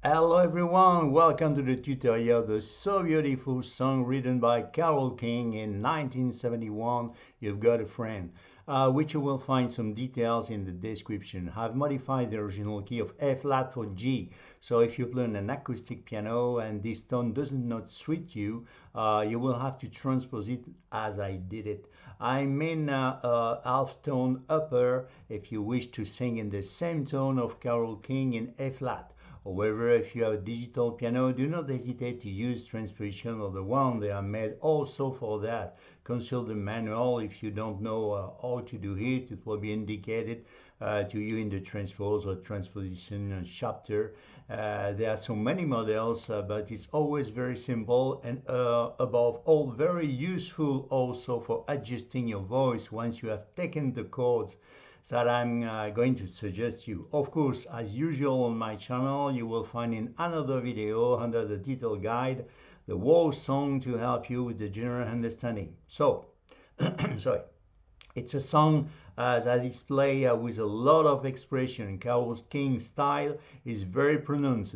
Hello everyone, welcome to the tutorial of the so beautiful song written by Carole King in 1971, You've Got a Friend, which you will find some details in the description. I've modified the original key of F flat for G, so if you play an acoustic piano and this tone does not suit you, you will have to transpose it as I did it. I mean half tone upper if you wish to sing in the same tone of Carole King in F flat. However, if you have a digital piano, do not hesitate to use transposition of the one. They are made also for that. Consult the manual if you don't know how to do it. It will be indicated to you in the transpose or transposition chapter. There are so many models, but it's always very simple and above all very useful also for adjusting your voice once you have taken the chords that I'm going to suggest you. Of course, as usual on my channel, you will find in another video under the detail guide the whole song to help you with the general understanding. So, sorry, it's a song that is played with a lot of expression. Carole King's style is very pronounced.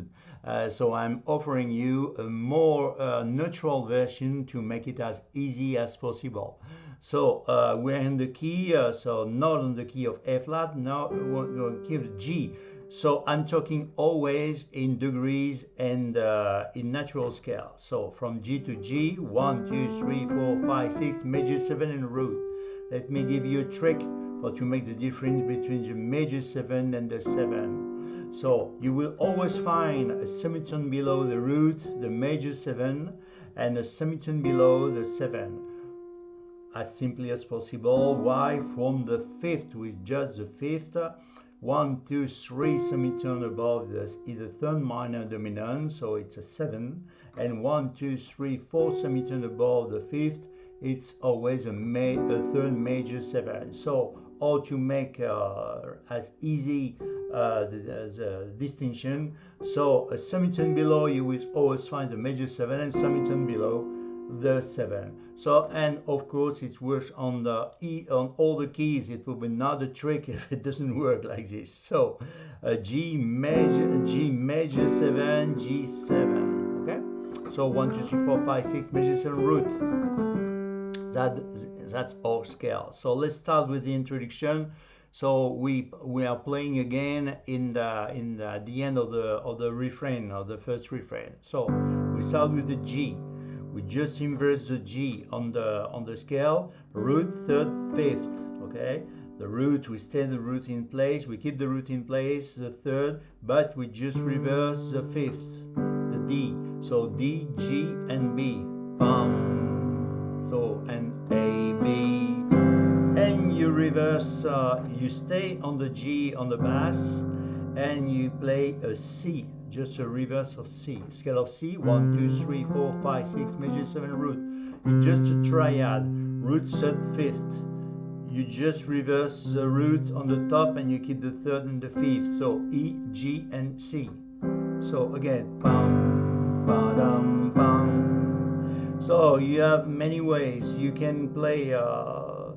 So I'm offering you a more natural version to make it as easy as possible. So we're in the key, so not on the key of F flat, now we're key of G. So I'm talking always in degrees and in natural scale. So from G to G, 1, 2, 3, 4, 5, 6, major 7 and root. Let me give you a trick for to make the difference between the major 7 and the 7. So you will always find a semitone below the root, the major 7, and a semitone below the 7. As simply as possible. Why? From the fifth, with just the fifth, 1, 2, 3 semitone above this is the third minor dominant, so it's a 7, and 1, 2, 3, 4 semitone above the fifth, it's always a third major 7. So all to make as easy the distinction. So a semitone below, you will always find the major 7, and semitone below the 7. So, and of course it works on the E on all the keys. It will be not a trick if it doesn't work like this. So G major 7, G7. Okay, so 1, 2, 3, 4, 5, 6 major 7 root. That's our scale. So let's start with the introduction. So we are playing again in the end of the refrain, of the first refrain. So we start with the G. We just inverse the G on the scale, root, third, fifth. Okay, the root, we stay the root in place, we keep the root in place, the third, but we just reverse the fifth, the D. So D, G, and B. Bum. So and A, B, and you reverse. You stay on the G on the bass, and you play a C. Just a reverse of C. Scale of C, 1, 2, 3, 4, 5, 6, major 7 root. Just a triad, root, third, fifth. You just reverse the root on the top and you keep the third and the fifth. So E, G, and C. So again, bum, ba-dum, bum. So you have many ways. You can play a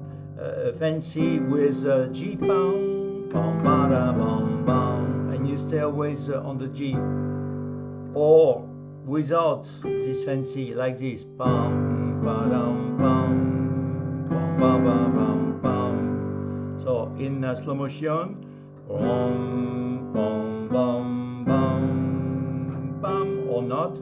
fancy with G, bum, bum, ba-dum, bum, bum. You stay always on the G, or without this fancy, like this, bum, ba-dum, bum, bum, ba-ba-bum, bum. So in slow motion, bum, bum, bum, bum, bum, or not,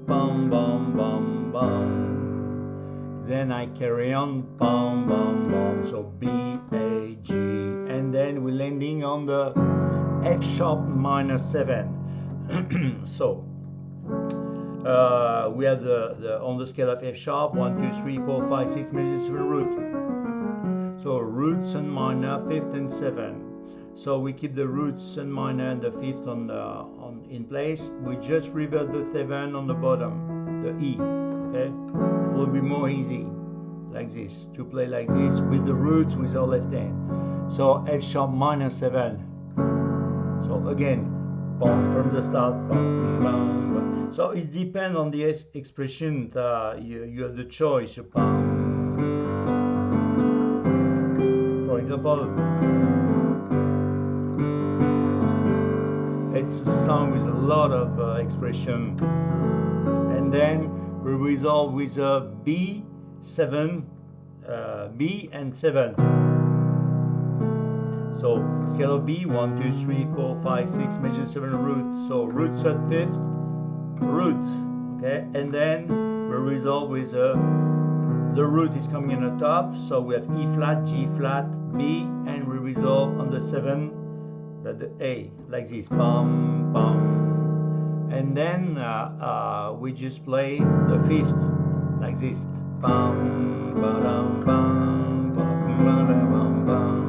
bum, bum, bum, bum. Then I carry on, bum, bum, bum. So B, A, G, and then we're landing on the F sharp minor 7. So we have the on the scale of F sharp, 1, 2, 3, 4, 5, 6 major 7 root. So roots and minor, fifth and 7. So we keep the roots and minor and the fifth in place. We just revert the 7 on the bottom, the E. Okay, it will be more easy like this to play like this with the root with our left hand. So F sharp minor 7. So again, bum, from the start, bum, bum, bum. So it depends on the expression. You have the choice. Bum. For example, It's a song with a lot of expression. And then we resolve with a B7, B and 7. So scale of B, 1, 2, 3, 4, 5, 6, major 7 root. So root third fifth, root. Okay, and then we resolve with the root is coming in the top. So we have E flat, G flat, B, and we resolve on the 7, that the A, like this, bum, bum. And then we just play the fifth, like this, bum, ba-dum, bum, bum, ba-dum, bum.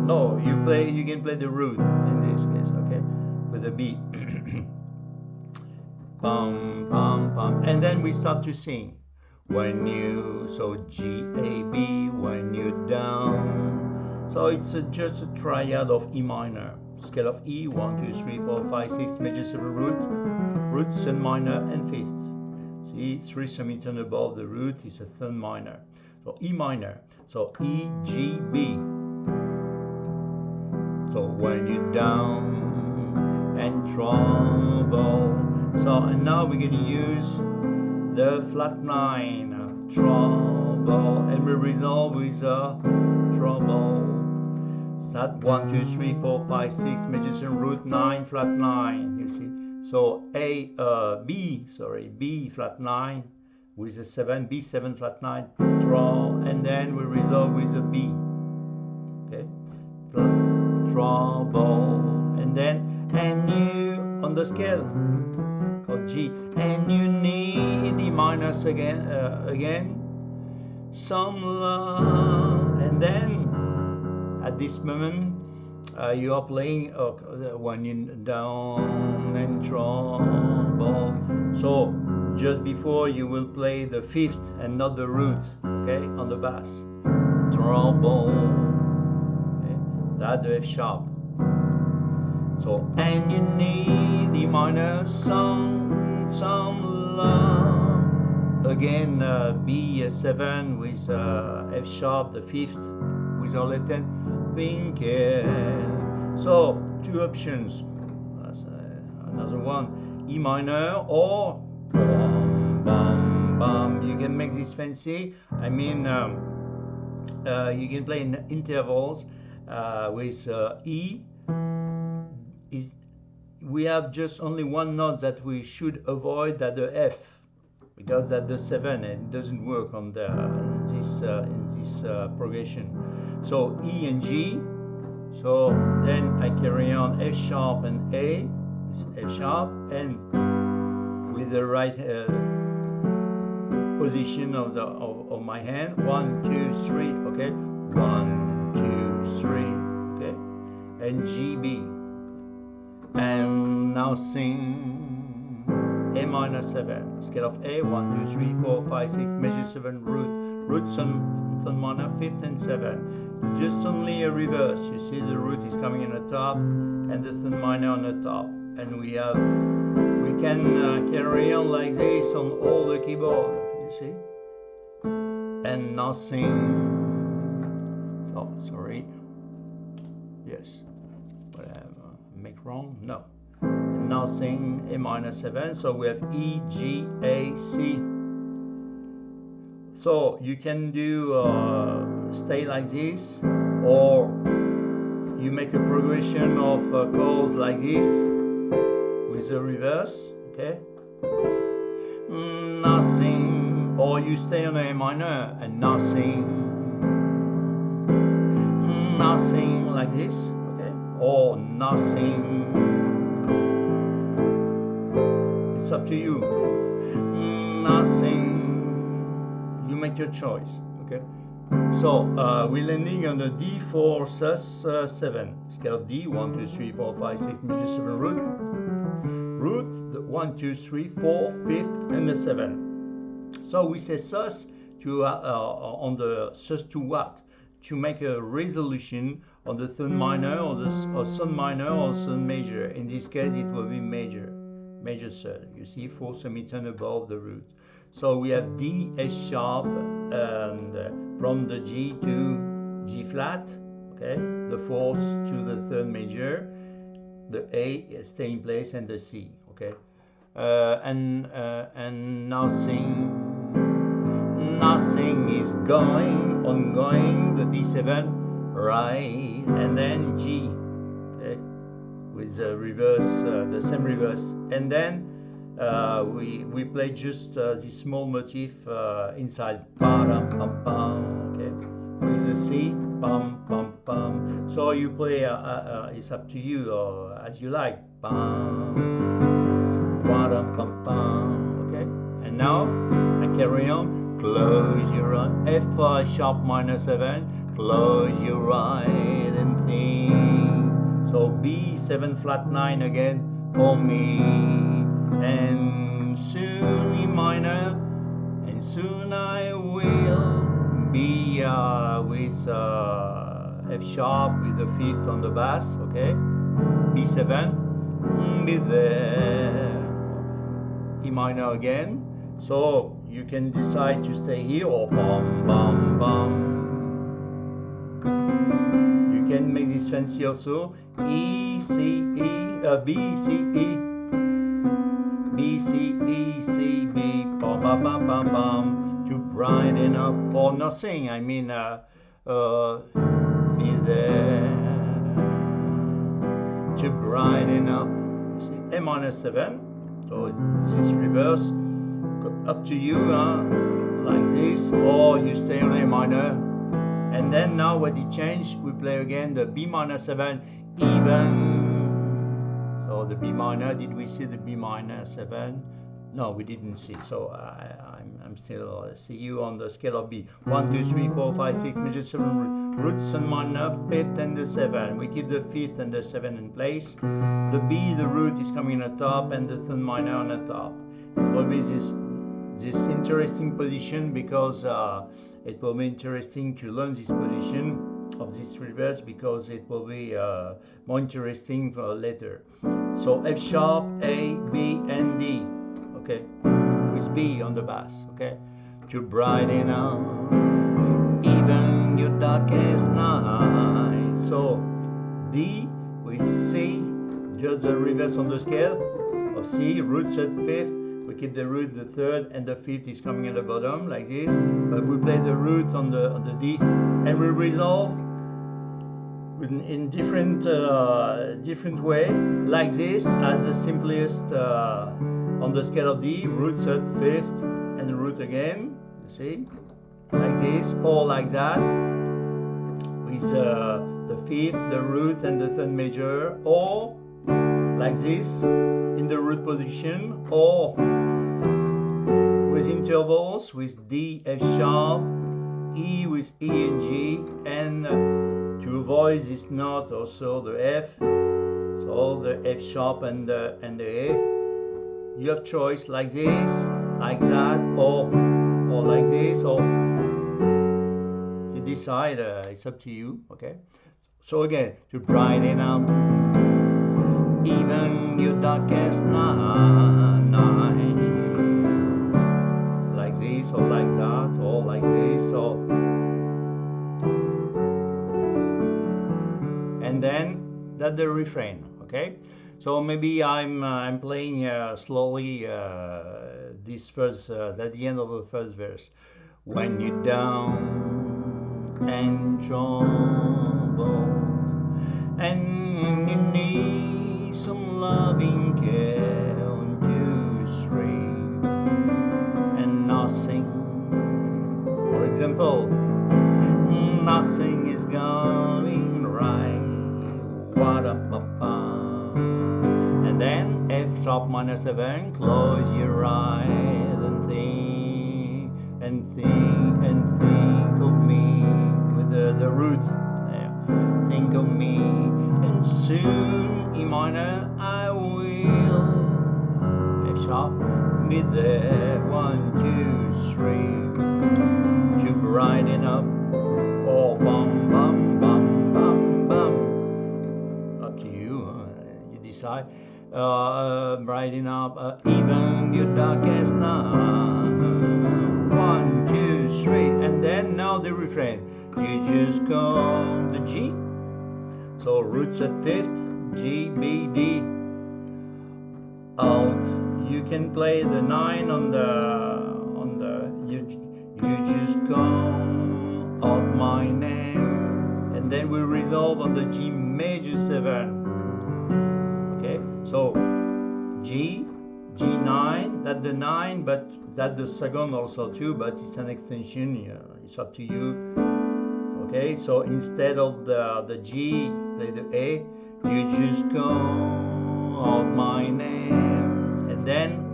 No, you can play the root in this case, okay, with a B. Pum, pum, pum. And then we start to sing. When you, so G, A, B, when you're down. So it's just a triad of E minor. Scale of E, 1, 2, 3, 4, 5, 6, major 7 root, 7 minor, and 5th. See, 3 semitone above the root is a 3rd minor. So E minor. So E, G, B. So when you're down and trouble. So, and now we're going to use the flat 9, trouble, and we resolve with a trouble. That 1, 2, 3, 4, 5, 6, major 7 root 9, flat 9, you see. So B flat 9 with a 7, B7 flat 9, draw, and then we resolve with a B. Okay, trouble, and then, and you on the scale called G, and you need E minus again, some love, and then at this moment you are playing when you're down and trouble. So just before you will play the 5th and not the root, okay, on the bass, trouble, okay? That the F sharp. So, and you need E minor, some love. Again, B7 with F sharp, the 5th with our left hand finger. So, 2 options. That's another one. E minor or bum, bum, bum. You can make this fancy. I mean, you can play in intervals with E. We have just only one note that we should avoid, that the F, because that the 7 and it doesn't work on the in this progression. So E and G. So then I carry on F sharp and A, F sharp, and with the right position of my hand, 1, 2, 3, okay, 1, 2, 3, okay, and G, B. And now sing A minor 7, scale of A, 1, 2, 3, 4, 5, 6, major 7, root 7 minor, 5th and 7. Just only a reverse. You see the root is coming in the top and the 3rd minor on the top. And we can carry on like this on all the keyboard, you see. And now sing. Oh, sorry. Yes. Whatever. Make wrong? No. And now sing A minor 7. So we have E, G, A, C. So you can do stay like this, or you make a progression of chords like this with the reverse. Okay. Nothing, or you stay on A minor and nothing like this. Or nothing. It's up to you. Nothing. You make your choice. Okay. So we're landing on the D4 sus 7. Scale of D, 1, 2, 3, 4, 5, 6, major 7 root. Root, the 1, 2, 3, 4, 5th, and the 7. So we say sus to on the sus to what? To make a resolution on the 3rd minor or son minor or son major. In this case it will be major 3rd. You see, 4 semitone above the root. So we have D, S sharp, and from the G to G flat, okay? The fourth to the third major, the A stay in place, and the C, okay? And nothing is ongoing, the D7, right, and then G, okay, with the reverse, the same reverse, and then we play just this small motif inside, okay, with the C, pam pam pam. So you play, it's up to you, or as you like, pam pam pam, okay. And now I carry on. Close your eyes, F sharp minor 7, close your eyes and think. So B7 flat 9 again for me, and soon E minor, and soon I will be with F sharp with the 5th on the bass, okay, B7, be there, E minor again. So you can decide to stay here or bum bum bum. You can make this fancy also. E C E B C E B C E C B bum bum bum bum bum, to brighten up or nothing. I mean be there to brighten up. You see, A minor 7. So this reverse. Up to you, like this, or you stay on A minor. And then now what it changed, we play again the B minor 7 even. So the B minor, did we see the B minor 7? No, we didn't see. So I'm still see you on the scale of B. 1 2 3 4 5 6 major 7 roots and minor, 5th and the 7. We keep the 5th and the 7 in place. The B, the root is coming on the top, and the third minor on the top. Always this interesting position, because it will be interesting to learn this position of this reverse, because it will be more interesting for later. So F sharp, A, B, and D, okay, with B on the bass, okay, to brighten up even your darkest night. So D with C, just the reverse on the scale of C, roots at 5th. We keep the root, the 3rd, and the 5th is coming at the bottom like this. But we play the root on the D, and we resolve in different way, like this, as the simplest on the scale of D, roots at 5th, and the root again. You see, like this, or like that, with the 5th, the root, and the 3rd major, or like this in the root position, or with intervals with D, F sharp, E with E and G, and to avoid this note also the F, so the F sharp and the A. You have choice, like this, like that, or like this, or you decide, it's up to you, okay? So again, to brighten up even your darkest night, like this, or like that, or like this, or, and then that's the refrain, okay? So maybe I'm playing slowly this first, at the end of the first verse. When you're down and trouble and you need some loving care, 1 2 3, and nothing, for example, nothing is going right, what up, and then F sharp minor 7, close your eyes and think, and think, and think of me, with the root there, think of me, and soon E minor I will, F sharp, be there, 1 2 3, to brighten up, or bum bum bum bum bum, up to you, you decide. Brighten up even your darkest night, 1 2 3, and then now the refrain. You just go the G, So root set fifth, G, B, D, alt. You can play the 9 on the you just call out my name, and then we resolve on the G major 7. Okay, so G, G9, that's the 9, but that's the second also too, but it's an extension, it's up to you. Okay, so instead of the G, play the A, you just call out my name, and then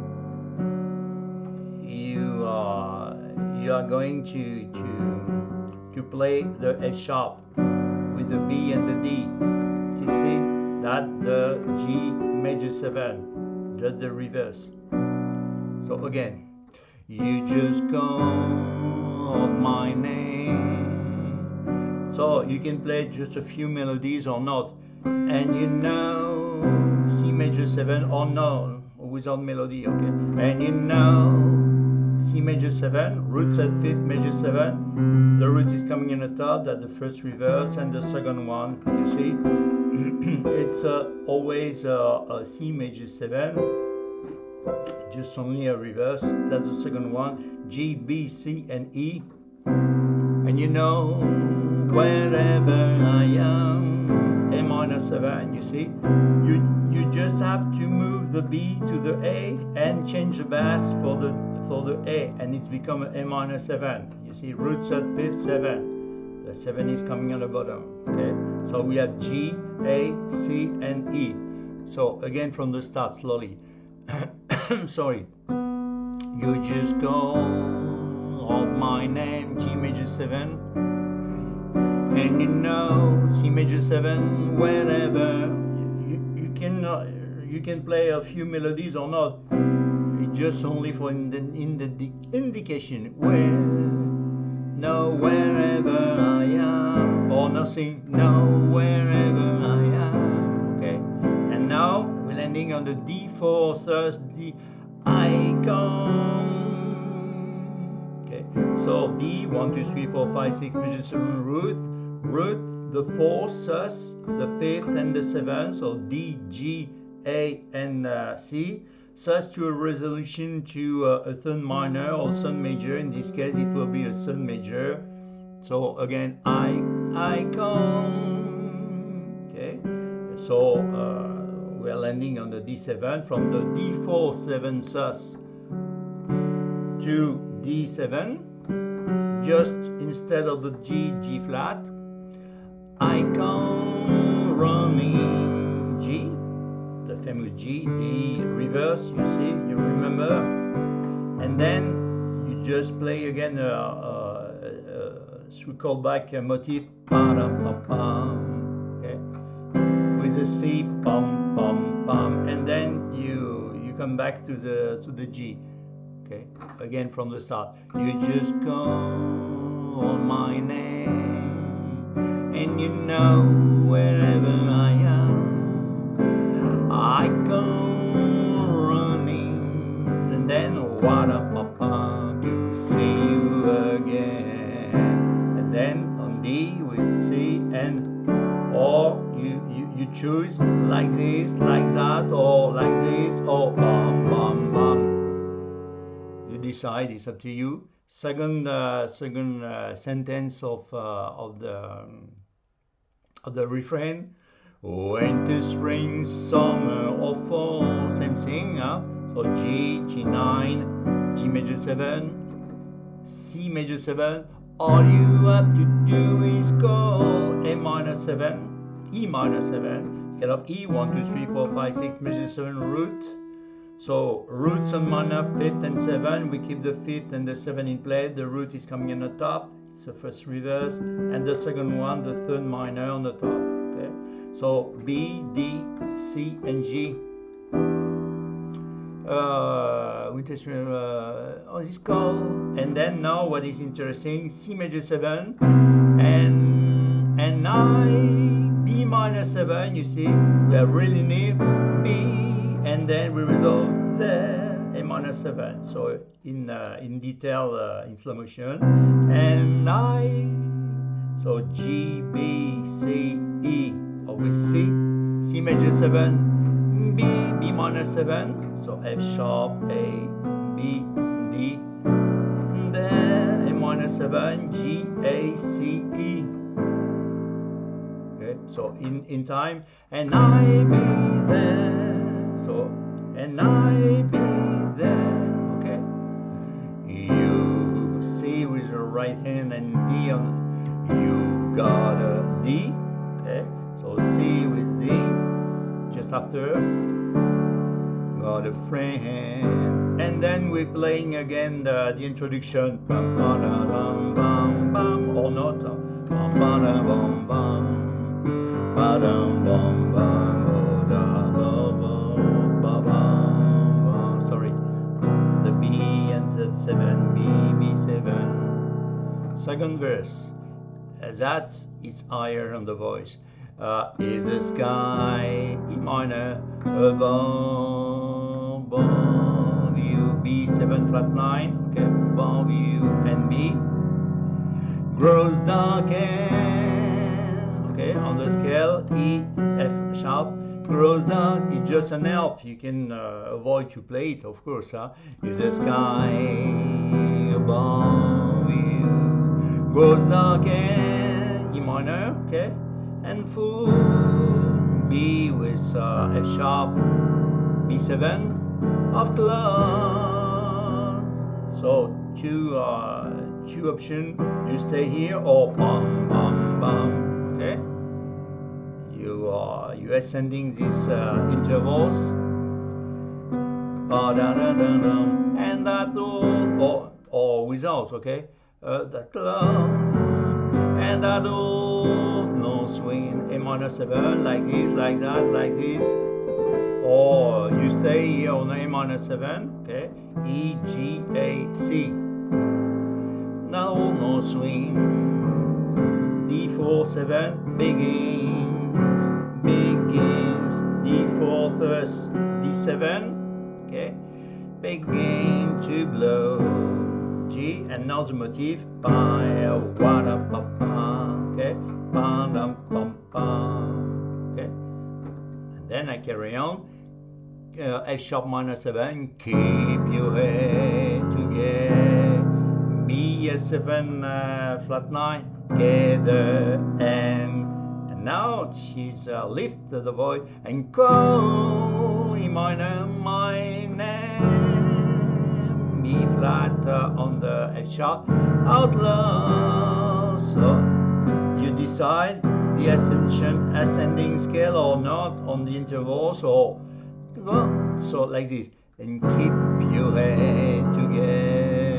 you are going to play the F sharp with the B and the D. You see that the G major 7, just the reverse. So again, you just call my name. So you can play just a few melodies or not, and you know C major 7 or no, without melody, okay? And you know C major 7, root set 5th major 7, the root is coming in the top, that's the first reverse, and the second one, you see, it's always a C major 7, just only a reverse, that's the second one, G, B, C, and E, and you know, wherever I am, A minor 7, you see, you just have to move the B to the A and change the bass for the A, and it's become an A minor 7. You see, root set 5th 7. The 7 is coming on the bottom. Okay, so we have G, A, C, and E. So again from the start slowly. Sorry. You just call out my name, G major 7, and you know C major 7 wherever you can play a few melodies or not. Just only for in the indication where, no, wherever I am, or nothing, no, wherever I am. Okay, and now we're landing on the D4, thus D, I come. Okay, so D, 1, 2, 3, 4, 5, 6, major 7, root, the 4, sus, the 5th and the 7th, so D, G, A, and C. Sus to a resolution to a third minor or third major. In this case, it will be a third major. So again, I come. Okay. So we are landing on the D7 from the D4 7 sus to D7. Just instead of the G, G flat, I come running G. The famous G, D reverse, you see, you remember, and then you just play again we call back a motif, okay, with a C, pam pam pam, and then you come back to the G, okay, again from the start. You just call my name, and you know wherever I am, I come running, and then what up, papa, to see you again. And then on D we C, and or you choose like this, like that, or like this, or bam bam bam. You decide. It's up to you. Second sentence of the refrain. Winter, spring, summer, or fall, same thing, huh? So G, G9, G major 7, C major 7. All you have to do is call A minor 7, E minor 7, instead of E, 1, 2, 3, 4, 5, 6, major 7, root. So roots on minor 5th and 7, we keep the 5th and the 7 in play. The root is coming on the top, it's the first reverse, and the second one, the third minor on the top. Okay. So B, D, C, and G. This call, and then now what is interesting, C major 7 and 9, B minor 7. You see, we are really near B, and then we resolve there, A minor 7. So in detail, in slow motion, and I. So G, B, C, E. Or with C, C major 7, B, B minor 7, so F sharp, A, B, D, and then A minor 7, G, A, C, E. Okay, so in time, and I be there, so, and I be there, okay. You C with your right hand and D on, you've got a D, okay, so C with D, just after, got a friend, and then we're playing again the introduction, bam, bam, bam, bam, bam, or not, bam, bam, bam, bam, bam, bam, bam, oh, da, da, ba, ba, sorry, the B and the 7, B, B7, second verse, that is higher on the voice. In the sky, E minor, above you, B7 flat 9, okay, above you and B, grows dark and, okay, on the scale, E, F sharp, grows dark, it's just an elf, you can avoid to play it, of course, in the sky, above you, grows dark and, E minor, okay, and full B with F sharp, B7 of cloud. So two options, you stay here or bam bam bam, okay. You ascending these intervals, and that or without, okay, that and that no swing, A minor 7, like this, like that, like this, or you stay here on A minor 7, okay, E, G, A, C, now no swing, D4, 7, begins, D4, first, D7, okay, begin to blow, G, and now the motif, by wada papa, okay, ba pam pam, okay, and then I carry on, F sharp minor 7, keep your head together, B7 flat 9, together, and now she's lift the voice and call E minor, my name, B flat on the F sharp, out loud, so you decide the ascending scale or not on the intervals, or so like this, and keep your head together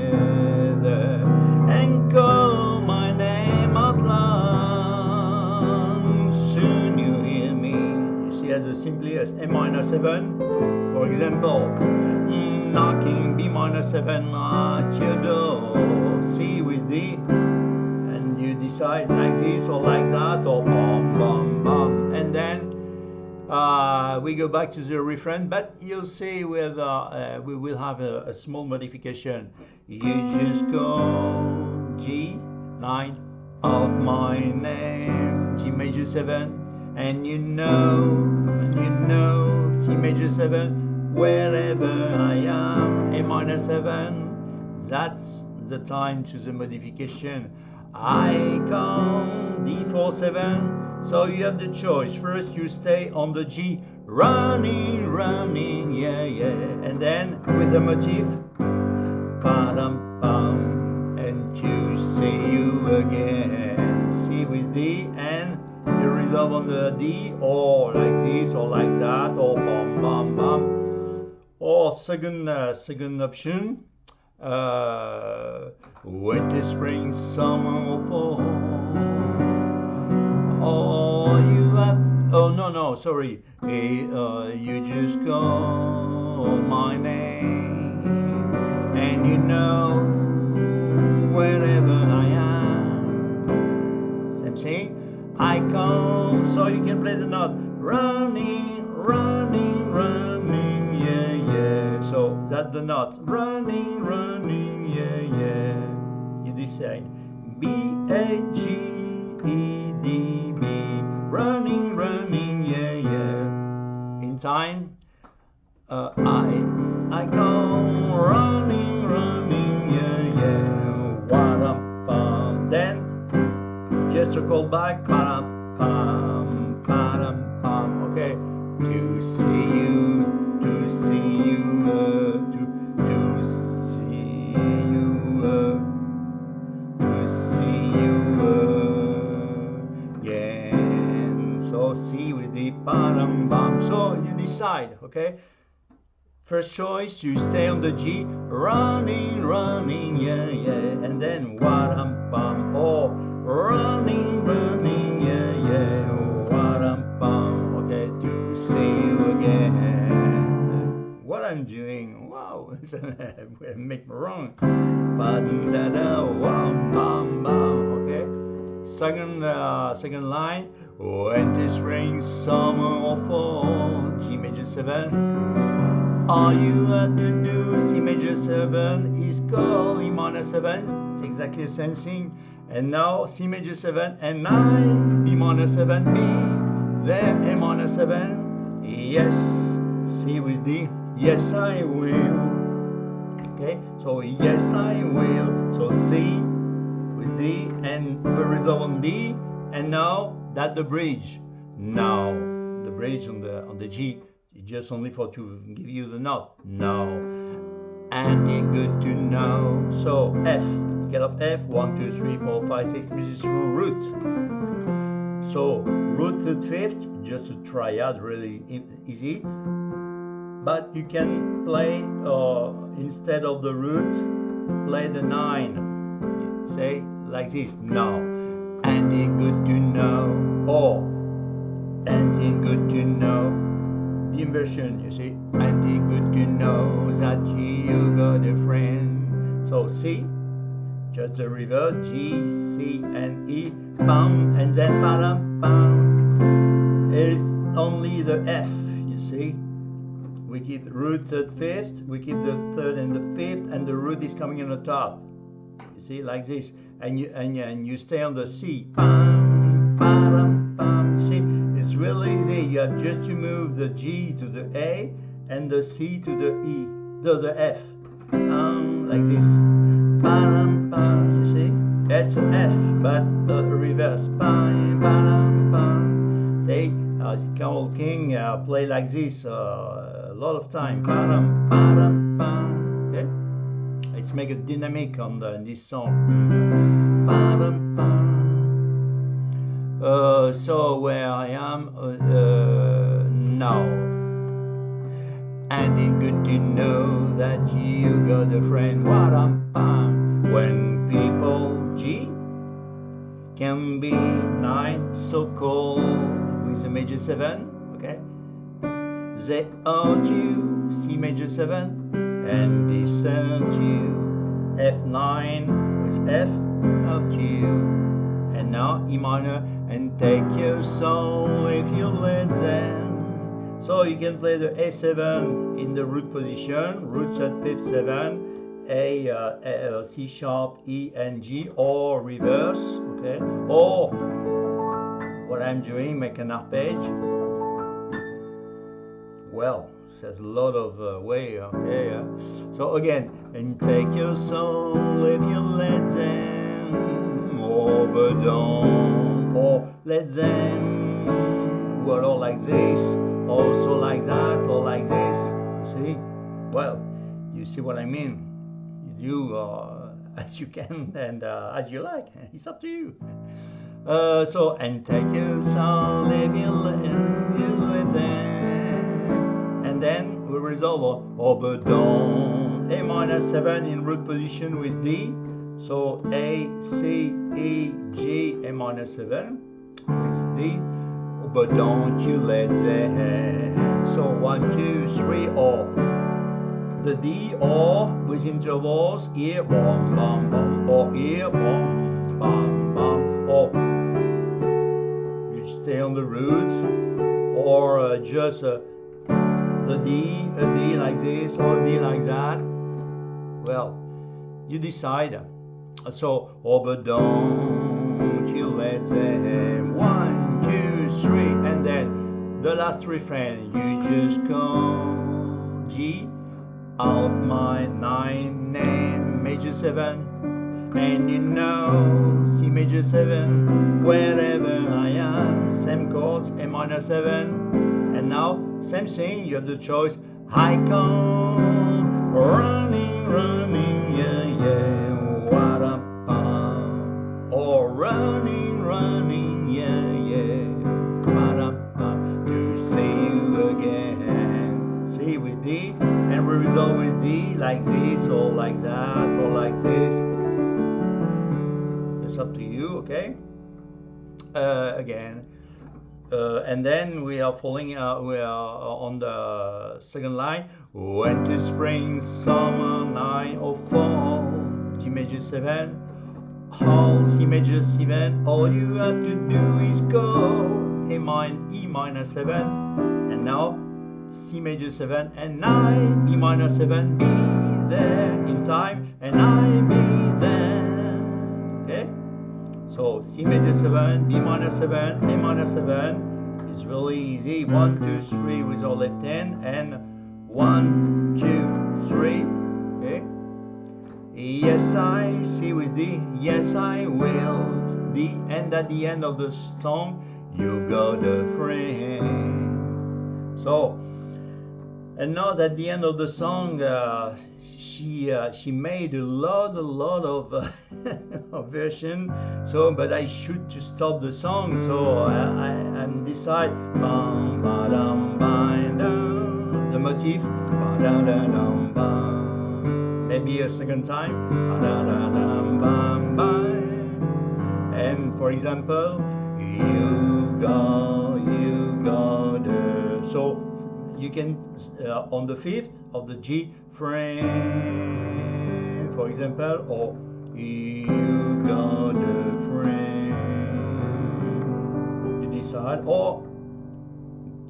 and call my name out loud, soon you hear me. You see, as simply as A minor 7, for example, knocking B minor 7 at your door, C with D, and you decide like this or like that, or bum bum bum, and then we go back to the refrain, but you'll see with we will have a small modification. You just go G9 out my name, G major 7, and you know C major 7, wherever I am, A minor 7, that's the time to the modification. I come D4, 7, so you have the choice. First you stay on the G, running, running, yeah, yeah, and then with the motif, pa-dum, pam, and to see you again, C with D, and you resolve on the D, or like this, or like that, or bam, bam, bam, or second option, winter, spring, summer, or fall. Oh, you have, oh no, sorry, you just call my name, and you know wherever I am, same thing, I come, so you can play the note, running, running, running, yeah, yeah, so that's the note, running, running, yeah, yeah, you decide, B, A, G, E, D, B, running, running. time. I come running, running, yeah, yeah. Wa-dum-bum. Then just a call back. Ba-dum-bum, ba-dum-bum. Okay. To see you, to see you, to see you, to see you, yeah. So see with the ba-dum-bum. So you decide, okay. First choice, you stay on the G, running, running, yeah, yeah, and then wa-dum-bum, or running, running, yeah, yeah, wa-dum-bum, okay, to see you again. What I'm doing, wow, make me wrong, ba-da-da, wam-bam-bam, okay. Second line, winter, spring, summer, or fall, G major 7. All you have to do, C major 7 is called E minor 7, exactly the same thing. And now C major 7 and 9, B minor 7, B, there, A minor 7, yes, C with D, yes I will. Okay, so yes I will, so C with D and we resolve on D, and now that the bridge. Now the bridge on the G. Just only for to give you the note. No. And it's good to know. So F, scale of F, 1, 2, 3, 4, 5, 6, musical root. So root to fifth, just a triad, really easy. But you can play instead of the root, play the 9. Say like this. No. And it's good to know. Or and it's good to know. The inversion, you see, and it's good to know that you got a friend. So C, just the reverse, G, C, and E, bam, and then bam, bam. It's only the F, you see. We keep root third, fifth, we keep the third and the fifth, and the root is coming on the top. You see, like this, and you stay on the C, bam, bam, bam. You see. It's really easy. You have just to move the G to the A and the C to the E, the F, like this. Bam, bam, you see? That's an F, but the reverse. Bam, bam, bam. See, Carole King play like this a lot of time. Bam, bam, bam. Okay, let's make a dynamic on this song. Bam, bam. So where I am now, and it's good to know that you got a friend. When people G can be 9, so called with a major 7, okay? They urge you C major 7 and descend you F9 with F up to you. And now E minor, and take your soul if you let them. So you can play the A7 in the root position, root at 5th 7, A, C sharp, E and G, or reverse, okay? Or what I'm doing, make an arpege. Well, there's a lot of way, okay? So again, and take your soul if you let them. But don't, or let them, well, or like this, also like that, or like this, you see? Well, you see what I mean? You do as you can and as you like, it's up to you. So, and take your soul if you let them, and then we resolve, but don't, A minor 7 in root position with D. So A, C, E, G, A minor 7 is D, but don't you let them. So 1, 2, 3, or the D, or with intervals, here, bum, bum, bum, or here, bum, bum, bum, or you stay on the root, or just the D, a D like this, or a D like that. Well, you decide. So, but don't you let them. 1, 2, 3, and then the last refrain. You just call G out my 9 and major 7, and you know C major 7 wherever I am. Same chords, A minor 7, and now same thing. You have the choice. I come running, running, yeah, yeah, what up, or running, running, yeah, yeah, what up, to see you again. C with D, and we resolve with D, like this, or like that, or like this. It's up to you, okay? Again. And then we are falling. We are on the second line. Winter, spring, summer, 9 or fall. C major 7, all C major 7. All you have to do is go E minor 7, and now C major 7 and 9, B minor 7. Be there in time, and I be there. Okay. So C major 7, B minor 7, A minor 7 is really easy. 1, 2, 3 with our left hand, and 1, 2, 3. Okay. Yes, I, C with D. Yes, I will. D, and at the end of the song, you got a friend. So. And now at the end of the song, she made a lot of of version. So, but I should to stop the song. So I'm decide the motif. Maybe a second time. And for example, you got so. You can on the 5th of the G friend, for example, or you got a friend. You decide, or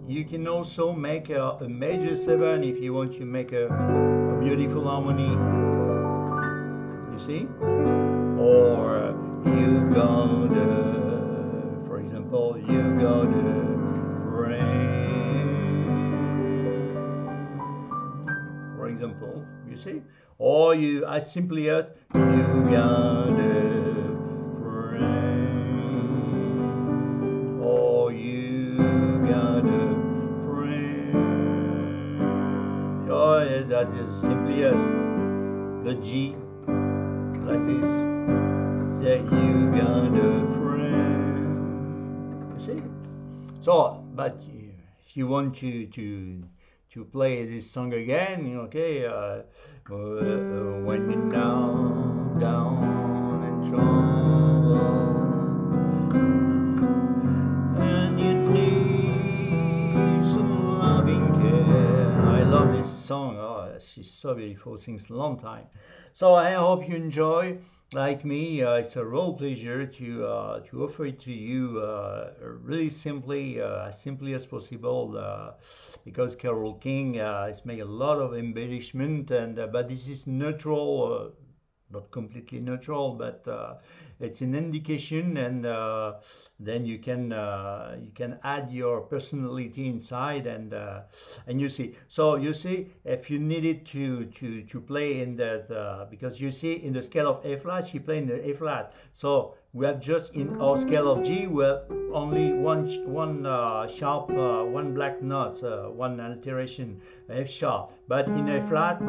you can also make a major 7 if you want to make a beautiful harmony. You see, or you got for example, you got a friend. Example, you see, or you as simply as you got a friend, or you got a friend. Oh, yeah, that is simply as the G, like this. Yeah, you got a friend. You see. So, but if you want to play this song again, okay, when you're down and trouble, and you need some loving care. I love this song. Oh, she's so beautiful, sings a long time. So I hope you enjoy. Like me, it's a real pleasure to offer it to you really simply, as simply as possible, because Carole King has made a lot of embellishment, and but this is neutral, not completely neutral, but it's an indication, and then you can add your personality inside, and you see. So you see, if you needed to play in that, because you see in the scale of A flat, she played in the A flat. So we have just in our scale of G, we have only one sharp, one black note, one alteration, F sharp. But in A flat,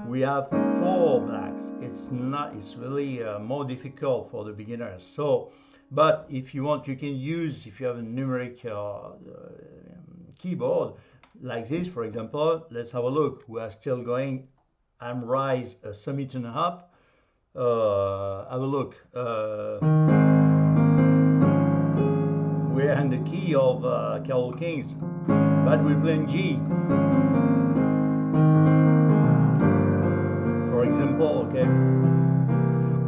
we have 4 blacks. It's really more difficult for the beginners. So, but if you want, you can use, if you have a numeric keyboard like this, for example. Let's have a look. We are still going. I'm rise a semitone up. Have a look. We're in the key of Carole King's, but we're playing G. For example, okay,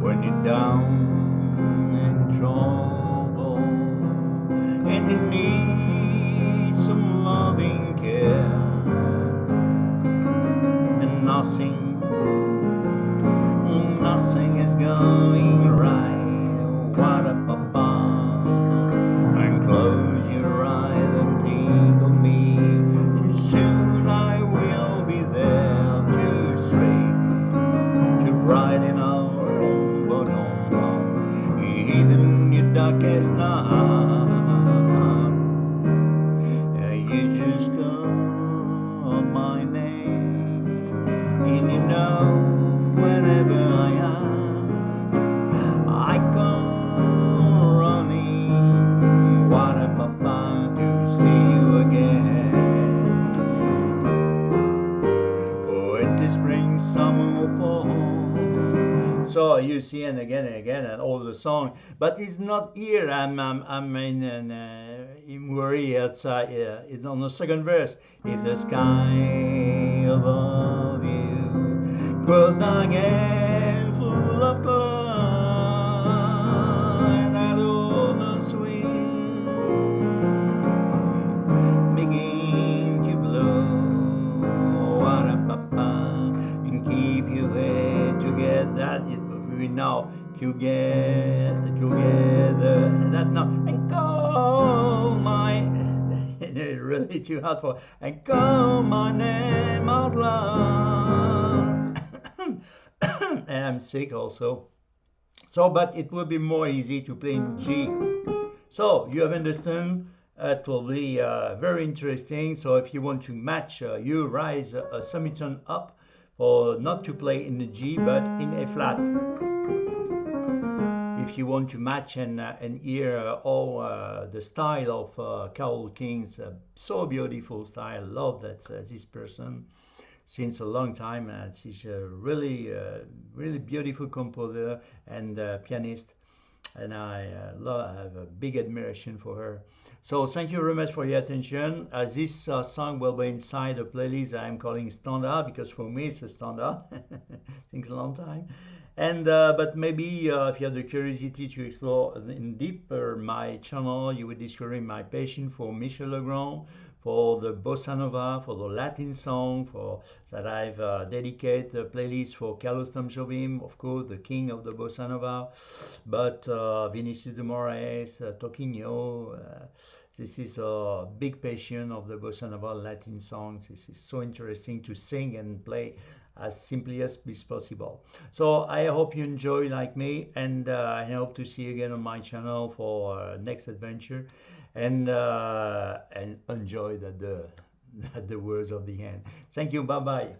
when you're down and trouble and you need some loving care, and nothing is going right. What a papa, and close stop. You just call my name, and you know whenever I am, I come running. What about fun to see you again? Oh, in the spring, summer, or fall. So you see, and again, and all the song, but it's not here. I'm in worry. It's on the second verse. If the sky above you grows dark and full of cloud, that all the swing begin to blow. What a papa, and keep your head together. That is we now together. That now and call my. It's really too hard for and call my name out loud. And I'm sick also. So, but it will be more easy to play in G. So you have understand. It will be very interesting. So if you want to match, you rise a semitone up, or not to play in the G but in a flat. If you want to match and hear all the style of Carole King's so beautiful style, love that this person since a long time. She's a really beautiful composer and pianist, and I have a big admiration for her. So thank you very much for your attention. This song will be inside a playlist I am calling Standard, because for me it's a standard. Takes a long time. And but maybe if you have the curiosity to explore in deeper my channel, you will discover my passion for Michel Legrand, for the bossa nova, for the Latin song, for that I've dedicated a playlist for Carlos Tom Jobim, of course, the king of the bossa nova, but Vinicius de Moraes, Toquinho. This is a big passion of the bossa nova Latin songs. This is so interesting to sing and play as simply as is possible. So I hope you enjoy like me, and I hope to see you again on my channel for next adventure, and enjoy the words of the end. Thank you. Bye bye.